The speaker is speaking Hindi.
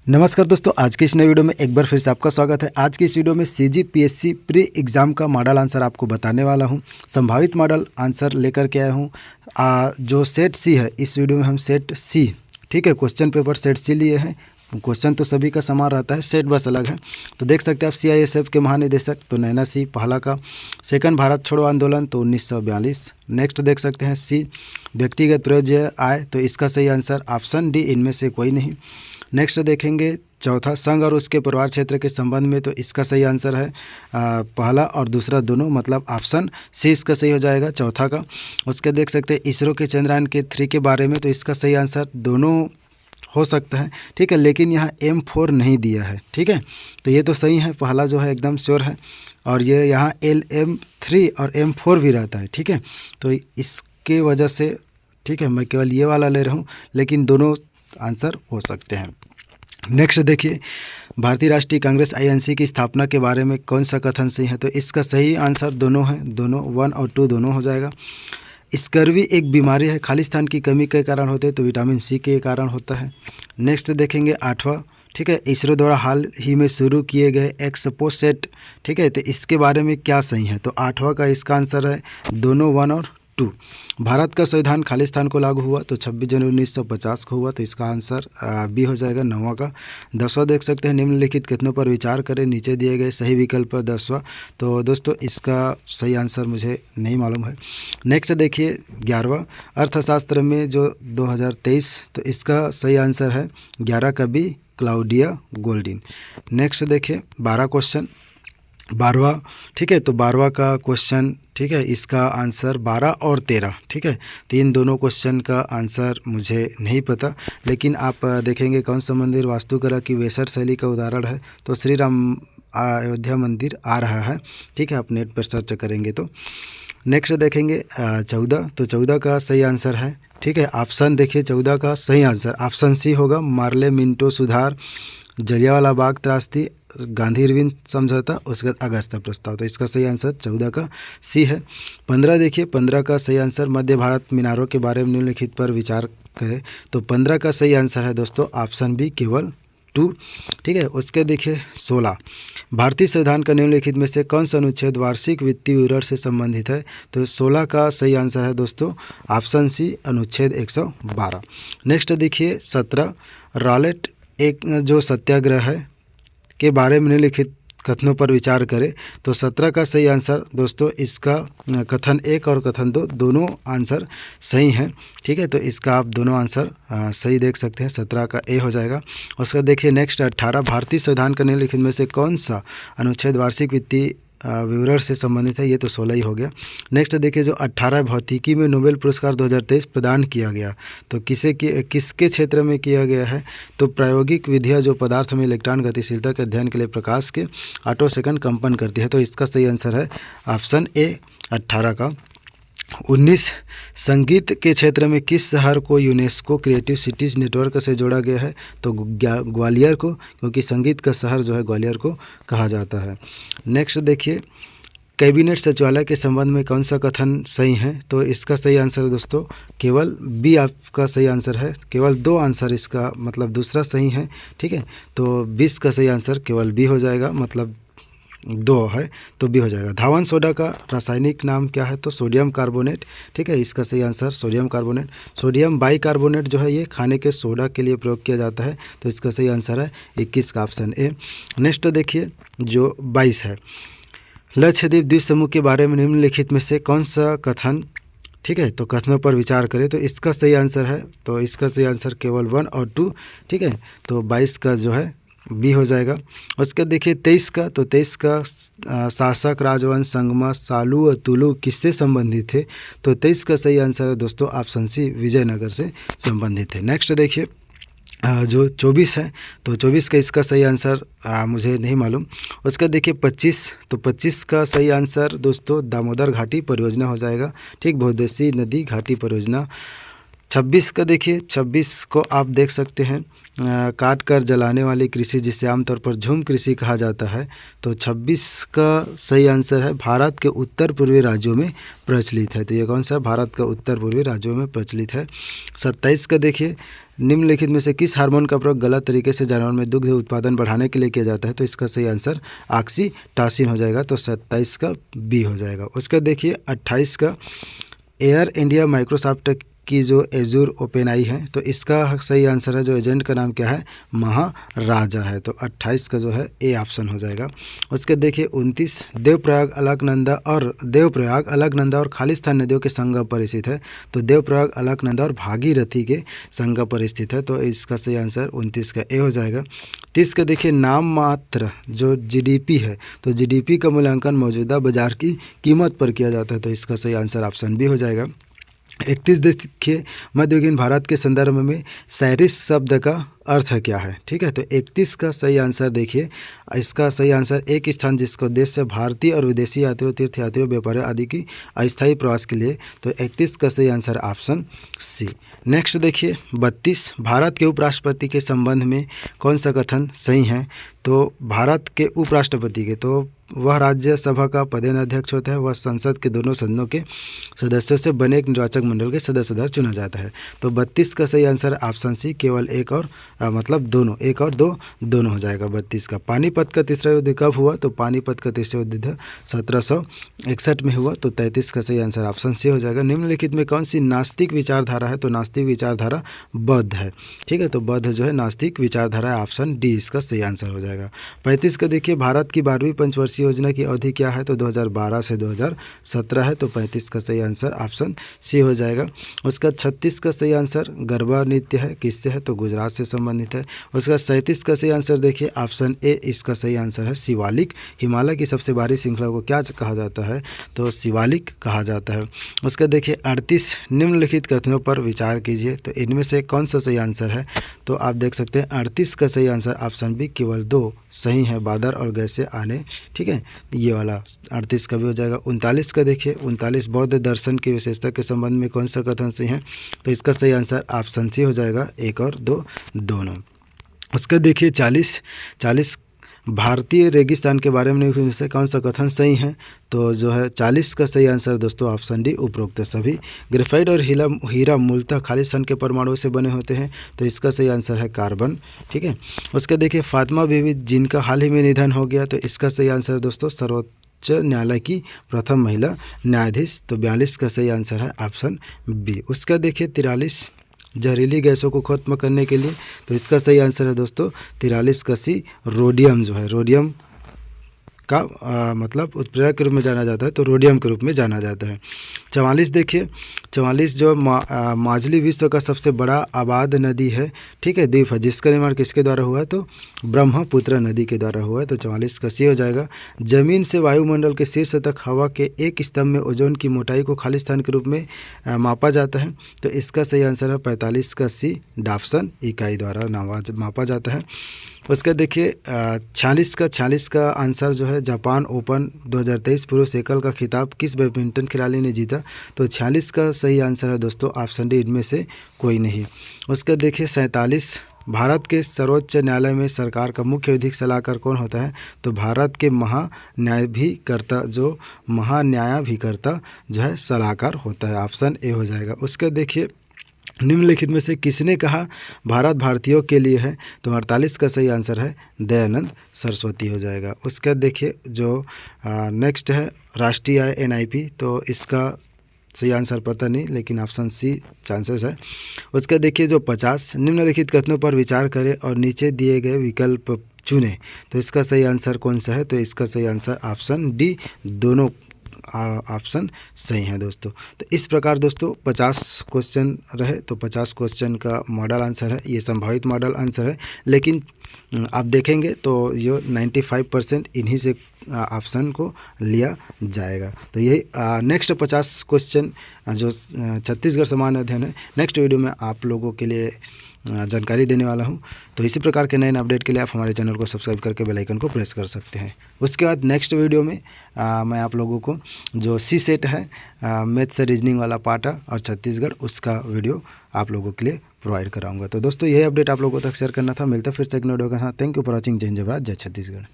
नमस्कार दोस्तों, आज की इस नई वीडियो में एक बार फिर से आपका स्वागत है। आज की इस वीडियो में सीजीपीएससी प्री एग्ज़ाम का मॉडल आंसर आपको बताने वाला हूं। संभावित मॉडल आंसर लेकर के आया हूं। जो सेट सी है, इस वीडियो में हम सेट सी, ठीक है, क्वेश्चन पेपर सेट सी लिए हैं। क्वेश्चन तो सभी का समान रहता है, सेट बस अलग है। तो देख सकते हैं आप सीआईएसएफ के महानिदेशक तो नैना सी पहला का। सेकंड, भारत छोड़ो आंदोलन तो 1942। नेक्स्ट देख सकते हैं सी, व्यक्तिगत प्रयोज्य आय तो इसका सही आंसर ऑप्शन डी, इनमें से कोई नहीं। नेक्स्ट देखेंगे चौथा, संघ और उसके परिवार क्षेत्र के संबंध में तो इसका सही आंसर है पहला और दूसरा दोनों, मतलब ऑप्शन सी इसका सही हो जाएगा चौथा का। उसके देख सकते हैं इसरो के चंद्रयान के 3 के बारे में तो इसका सही आंसर दोनों हो सकता है, ठीक है, लेकिन यहाँ M4 नहीं दिया है, ठीक है, तो ये तो सही है, पहला जो है एकदम श्योर है। और ये यहाँ LM3 और M4 भी रहता है, ठीक है, तो इसके वजह से, ठीक है, मैं केवल ये वाला ले रहा हूँ, लेकिन दोनों आंसर हो सकते हैं। नेक्स्ट देखिए, भारतीय राष्ट्रीय कांग्रेस INC की स्थापना के बारे में कौन सा कथन सही है, तो इसका सही आंसर दोनों है, दोनों 1 और 2 दोनों हो जाएगा। स्कर्वी एक बीमारी है, खालिस्तान की कमी के कारण होते हैं तो विटामिन सी के कारण होता है। नेक्स्ट देखेंगे 8वां, ठीक है, इसरो द्वारा हाल ही में शुरू किए गए एक्सपोसेट, ठीक है, तो इसके बारे में क्या सही है, तो 8वां का इसका आंसर है दोनों 1 और 2। भारत का संविधान खालिस्तान को लागू हुआ तो 26 जनवरी 1950 को हुआ तो इसका आंसर बी हो जाएगा 9वां का। 10वां देख सकते हैं, निम्नलिखित कथनों पर विचार करें, नीचे दिए गए सही विकल्प पर 10वां, तो दोस्तों इसका सही आंसर मुझे नहीं मालूम है। नेक्स्ट देखिए 11वां, अर्थशास्त्र में जो 2023 तो इसका सही आंसर है 11 का बी, क्लाउडिया गोल्डिन। नेक्स्ट देखिए 12 क्वेश्चन, 12वां, ठीक है, तो 12वां का क्वेश्चन, ठीक है, इसका आंसर 12 और 13, ठीक है, तो इन दोनों क्वेश्चन का आंसर मुझे नहीं पता, लेकिन आप देखेंगे कौन सा मंदिर वास्तुकला की वेसर शैली का उदाहरण है, तो श्री राम अयोध्या मंदिर आ रहा है, ठीक है, आप नेट पर सर्च करेंगे तो। नेक्स्ट देखेंगे 14, तो 14 का सही आंसर है, ठीक है, ऑप्शन देखिए 14 का सही आंसर ऑप्शन सी होगा, मार्ले मिंटो सुधार, जलियांवाला बाग त्रासदी, गांधी इरविन समझौता, उसके बाद अगस्ता प्रस्ताव, तो इसका सही आंसर 14 का सी है। 15 देखिए, 15 का सही आंसर मध्य भारत मीनारों के बारे में निम्नलिखित पर विचार करें, तो 15 का सही आंसर है दोस्तों ऑप्शन बी, केवल 2, ठीक है। उसके देखिए 16, भारतीय संविधान का निम्नलिखित में से कौन सा अनुच्छेद वार्षिक वित्तीय विवरण से संबंधित है, तो 16 का सही आंसर है दोस्तों ऑप्शन सी, अनुच्छेद 112। नेक्स्ट देखिए 17, रॉलेट एक जो सत्याग्रह है के बारे में निम्नलिखित कथनों पर विचार करें, तो 17 का सही आंसर दोस्तों इसका कथन 1 और कथन 2 दोनों आंसर सही हैं, ठीक है, तो इसका आप दोनों आंसर सही देख सकते हैं, 17 का ए हो जाएगा। उसका देखिए नेक्स्ट 18, भारतीय संविधान का निम्नलिखित में से कौन सा अनुच्छेद वार्षिक वित्तीय विवरण से संबंधित है, ये तो 16 ही हो गया। नेक्स्ट देखिए जो 18, भौतिकी में नोबेल पुरस्कार 2023 प्रदान किया गया, तो किसके क्षेत्र में किया गया है, तो प्रायोगिक विधियाँ जो पदार्थ में इलेक्ट्रॉन गतिशीलता के अध्ययन के लिए प्रकाश के ऑटो सेकंड कंपन करती है, तो इसका सही आंसर है ऑप्शन ए, 18 का। 19, संगीत के क्षेत्र में किस शहर को यूनेस्को क्रिएटिव सिटीज़ नेटवर्क से जोड़ा गया है, तो ग्वालियर को, क्योंकि संगीत का शहर जो है ग्वालियर को कहा जाता है। नेक्स्ट देखिए, कैबिनेट सचिवालय के संबंध में कौन सा कथन सही है, तो इसका सही आंसर है दोस्तों केवल बी, आपका सही आंसर है, केवल 2 आंसर इसका, मतलब दूसरा सही है, ठीक है, तो 20 का सही आंसर केवल बी हो जाएगा, मतलब 2 है तो बी हो जाएगा। धावन सोडा का रासायनिक नाम क्या है, तो सोडियम कार्बोनेट, ठीक है, इसका सही answer sodium carbonate. Sodium bicarbonate जो है ये खाने के सोडा के लिए प्रयोग किया जाता है, तो इसका सही आंसर है 21 का ऑप्शन ए। नेक्स्ट देखिए जो 22 है, लक्षद्वीप द्वीप समूह के बारे में निम्नलिखित में से कौन सा कथन, ठीक है, तो कथनों पर विचार करें, तो इसका सही आंसर है, तो इसका सही आंसर केवल 1 और 2, ठीक है, तो 22 का जो है बी हो जाएगा। उसके देखिए 23 का, तो 23 का शासक राजवंश संगमा सालू और तुलु किससे संबंधित थे, तो 23 का सही आंसर है दोस्तों ऑप्शन सी, विजयनगर से संबंधित है। नेक्स्ट देखिए जो 24 है, तो 24 का इसका सही आंसर मुझे नहीं मालूम। उसका देखिए 25, तो 25 का सही आंसर दोस्तों दामोदर घाटी परियोजना हो जाएगा, ठीक, बहुउद्देशीय नदी घाटी परियोजना। 26 का देखिए, 26 को आप देख सकते हैं काट कर जलाने वाली कृषि, जिसे आमतौर पर झूम कृषि कहा जाता है, तो 26 का सही आंसर है भारत के उत्तर पूर्वी राज्यों में प्रचलित है, तो ये कौन सा भारत का उत्तर पूर्वी राज्यों में प्रचलित है। 27 का देखिए निम्नलिखित में से किस हार्मोन का प्रयोग गलत तरीके से जानवर में दुग्ध उत्पादन बढ़ाने के लिए किया जाता है? तो इसका सही आंसर ऑक्सीटोसिन हो जाएगा। तो 27 का बी हो जाएगा। उसका देखिए 28 का एयर इंडिया माइक्रोसॉफ्ट की जो एजूर ओपन आई है, तो इसका सही आंसर है, जो एजेंट का नाम क्या है, महाराजा है। तो 28 का जो है ए ऑप्शन हो जाएगा। उसके देखिए 29 देवप्रयाग अलकनंदा और खालिस्तान नदियों के संगम पर स्थित है। तो देवप्रयाग अलकनंदा और भागीरथी के संगम पर स्थित है। तो इसका सही आंसर 29 का ए हो जाएगा। 30 का देखिए नाम मात्र जो जीडीपी है, तो जीडीपी का मूल्यांकन मौजूदा बाजार की कीमत पर किया जाता है। तो इसका सही आंसर ऑप्शन बी हो जाएगा। 31 देखिए मध्ययुगीन भारत के संदर्भ में सैरिस शब्द का अर्थ क्या है? ठीक है, तो 31 का सही आंसर देखिए, इसका सही आंसर एक स्थान जिसका उद्देश्य भारतीय और विदेशी यात्रियों, तीर्थयात्रियों, व्यापारियों आदि की अस्थायी प्रवास के लिए। तो 31 का सही आंसर ऑप्शन सी। नेक्स्ट देखिए 32 भारत के उपराष्ट्रपति के संबंध में कौन सा कथन सही है? तो भारत के उपराष्ट्रपति के, तो वह राज्यसभा का पदेन अध्यक्ष होता है, वह संसद के दोनों सदनों के सदस्यों से बने एक निर्वाचक मंडल के सदस्य चुना जाता है। तो 32 का सही आंसर ऑप्शन सी, केवल एक और मतलब दोनों, एक और दो दोनों हो जाएगा 32 का। पानीपत का तीसरा युद्ध कब हुआ? तो पानीपत का तीसरा युद्ध 1761 में हुआ। तो 33 का सही आंसर ऑप्शन सी हो जाएगा। निम्नलिखित में कौन सी नास्तिक विचारधारा है? तो नास्तिक विचारधारा बौद्ध है। ठीक है, तो बौद्ध जो है नास्तिक विचारधारा है, ऑप्शन डी इसका सही आंसर हो जाएगा। 35 का देखिए भारत की 12वीं पंचवर्षीय योजना की अवधि क्या है? तो 2012 से 2017 है। तो 35 का सही आंसर ऑप्शन सी हो जाएगा। उसका 36 का सही आंसर गरबा नृत्य है, किससे है? तो गुजरात से संबंधित है। उसका 37 का सही आंसर देखिए ऑप्शन ए इसका सही आंसर है शिवालिक। हिमालय की सबसे भारी श्रृंखला को क्या कहा जाता है? तो शिवालिक कहा जाता है। उसका देखिए 38 निम्नलिखित कथनों पर विचार कीजिए। तो इनमें से कौन सा सही आंसर है? तो आप देख सकते हैं 38 का सही आंसर ऑप्शन बी, केवल दो सही है, बादल और गैसें आने। ठीक है, ये वाला 38 का भी हो जाएगा। 39 का देखिए 39 बौद्ध दर्शन की विशेषता के संबंध में कौन सा कथन सही है? तो इसका सही आंसर ऑप्शन सी हो जाएगा, एक और दो दोनों। उसका देखिए 40 भारतीय रेगिस्तान के बारे में से कौन सा कथन सही है? तो जो है 40 का सही आंसर दोस्तों ऑप्शन डी, उपरोक्त सभी। ग्रेफाइट और हीरा मूलतः खालिस्तान के परमाणुओं से बने होते हैं। तो इसका सही आंसर है कार्बन। ठीक है, उसका देखिए फातिमा बीवी जिनका हाल ही में निधन हो गया। तो इसका सही आंसर दोस्तों सर्वोच्च न्यायालय की प्रथम महिला न्यायाधीश। तो 42 का सही आंसर है ऑप्शन बी। उसका देखिए 43 जहरीली गैसों को खत्म करने के लिए। तो इसका सही आंसर है दोस्तों 43 का सी, रोडियम जो है, रोडियम का मतलब उत्प्रेरक के रूप में जाना जाता है। तो रोडियम के रूप में जाना जाता है। 44 देखिए 44 जो माजली विश्व का सबसे बड़ा आबाद नदी है। ठीक है, द्वीप है, जिसका निर्माण किसके द्वारा हुआ है? तो ब्रह्मपुत्र नदी के द्वारा हुआ है। तो 44 का सी हो जाएगा। जमीन से वायुमंडल के शीर्ष तक हवा के एक स्तंभ में ओजोन की मोटाई को खालिस्तान के रूप में मापा जाता है। तो इसका सही आंसर है 45 का सी, डाप्सन इकाई द्वारा मापा जाता है। उसका देखिए 46 का आंसर जो है जापान ओपन 2023 पुरुष एकल का खिताब किस बैडमिंटन खिलाड़ी ने जीता? तो 46 का सही आंसर है दोस्तों ऑप्शन डी, इनमें से कोई नहीं। उसका देखिए 47 भारत के सर्वोच्च न्यायालय में सरकार का मुख्य विधिक सलाहकार कौन होता है? तो भारत के महान्यायाधिकर्ता जो है सलाहकार होता है, ऑप्शन ए हो जाएगा। उसका देखिए निम्नलिखित में से किसने कहा भारत भारतीयों के लिए है? तो 48 का सही आंसर है दयानंद सरस्वती हो जाएगा। उसका देखिए जो नेक्स्ट है राष्ट्रीय आय NIP, तो इसका सही आंसर पता नहीं, लेकिन ऑप्शन सी चांसेस है। उसका देखिए जो 50 निम्नलिखित कथनों पर विचार करें और नीचे दिए गए विकल्प चुने। तो इसका सही आंसर कौन सा है? तो इसका सही आंसर ऑप्शन डी, दोनों ऑप्शन सही है दोस्तों। तो इस प्रकार दोस्तों 50 क्वेश्चन रहे। तो 50 क्वेश्चन का मॉडल आंसर है, ये संभावित मॉडल आंसर है। लेकिन आप देखेंगे तो ये 95% इन्हीं से ऑप्शन को लिया जाएगा। तो यही नेक्स्ट 50 क्वेश्चन जो छत्तीसगढ़ सामान्य अध्ययन है, नेक्स्ट वीडियो में आप लोगों के लिए जानकारी देने वाला हूं। तो इसी प्रकार के नए अपडेट के लिए आप हमारे चैनल को सब्सक्राइब करके बेल आइकन को प्रेस कर सकते हैं। उसके बाद नेक्स्ट वीडियो में मैं आप लोगों को जो सी सेट है मैथ से रीजनिंग वाला पार्ट है और छत्तीसगढ़, उसका वीडियो आप लोगों के लिए प्रोवाइड कराऊंगा। तो दोस्तों यही अपडेट आप लोगों तक शेयर करना था। मिलता फिर से एक वीडियो के साथ। Thank you for watching. जय हिंद, जय भारत, जय छत्तीसगढ़।